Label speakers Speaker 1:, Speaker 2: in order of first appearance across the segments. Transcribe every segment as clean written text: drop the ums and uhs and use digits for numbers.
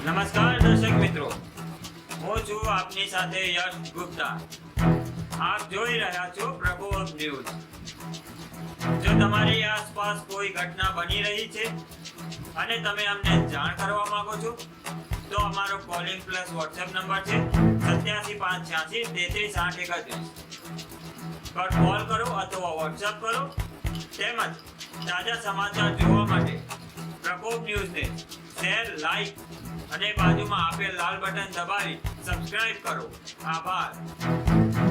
Speaker 1: નમસ્કાર દર્શક મિત્રો, હું છું આપની સાથે યશ ગુપ્તા। આપ જોઈ રહ્યા છો પ્રકોપ ન્યૂઝ। જો તમારી આસપાસ કોઈ ઘટના બની રહી છે અને તમે અમને જાણ કરવા માંગો છો તો અમારો કોલિંગ પ્લસ વોટ્સએપ નંબર છે 8758633831 પર કોલ કરો અથવા વોટ્સએપ કરો। તેમજ તાજા સમાચાર જોવા માટે પ્રકોપ ન્યૂઝને શેર, લાઈક અને બાજુમાં આપેલ લાલ બટન દબાવી સબસ્ક્રાઇબ કરો। આભાર।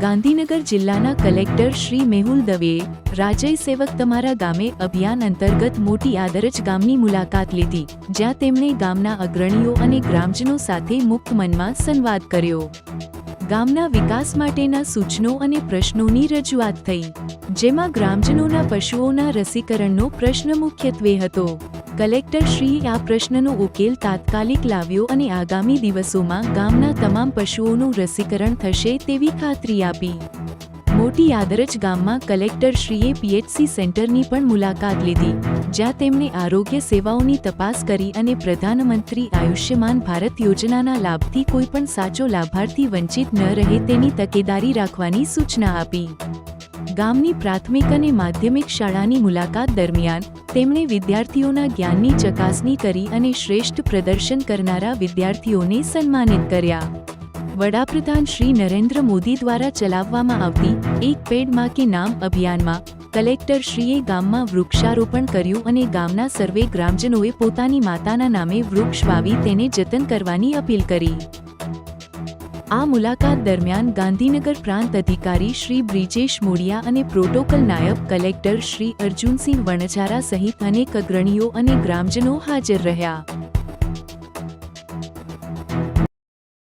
Speaker 2: ગાંધીનગર જિલ્લાના કલેક્ટર શ્રી મેહુલ દવેએ રાજ્ય સેવક તમારા ગામે અભિયાન અંતર્ગત મોટી આદરજ ગામની મુલાકાત લીધી, જ્યાં તેમણે ગામના અગ્રણીઓ અને ગ્રામજનો સાથે મુક્ત મનમાં સંવાદ કર્યો। ગામના વિકાસ માટેના સૂચનો અને પ્રશ્નોની રજૂઆત થઈ, જેમાં ગ્રામજનોના પશુઓના રસીકરણનો પ્રશ્ન મુખ્યત્વે હતો। કલેક્ટર શ્રીએ આ પ્રશ્નનો ઉકેલ તાત્કાલિક લાવ્યો અને આગામી દિવસોમાં ગામના તમામ પશુઓનું રસીકરણ થશે તેવી ખાતરી આપી। મોટી આદરજ ગામમાં કલેક્ટર શ્રીએ પીએચસી સેન્ટરની પણ મુલાકાત લીધી, જ્યાં તેમણે આરોગ્ય સેવાઓની તપાસ કરી અને પ્રધાનમંત્રી આયુષ્યમાન ભારત યોજનાના લાભથી કોઈપણ સાચો લાભાર્થી વંચિત ન રહે તેની તકેદારી રાખવાની સૂચના આપી। ગામની પ્રાથમિક અને માધ્યમિક શાળાની મુલાકાત દરમિયાન તેમણે વિદ્યાર્થીઓના જ્ઞાનની ચકાસણી કરી અને શ્રેષ્ઠ પ્રદર્શન કરનારા વિદ્યાર્થીઓને સન્માનિત કર્યા। વડાપ્રધાન શ્રી નરેન્દ્ર મોદી દ્વારા ચલાવવામાં આવતી એક પેડ માં કે નામ અભિયાનમાં કલેક્ટર શ્રીએ ગામમાં વૃક્ષારોપણ કર્યું અને ગામના સર્વે ગ્રામજનોએ પોતાની માતાના નામે વૃક્ષ વાવી તેને જતન કરવાની અપીલ કરી। આ મુલાકાત દરમિયાન ગાંધીનગર પ્રાંત અધિકારી શ્રી બ્રિજેશ મોડિયા અને પ્રોટોકોલ નાયબ કલેક્ટર શ્રી અર્જુનસિંહ વણઝારા સહિત અનેક અગ્રણીઓ અને ગ્રામજનો હાજર રહ્યા।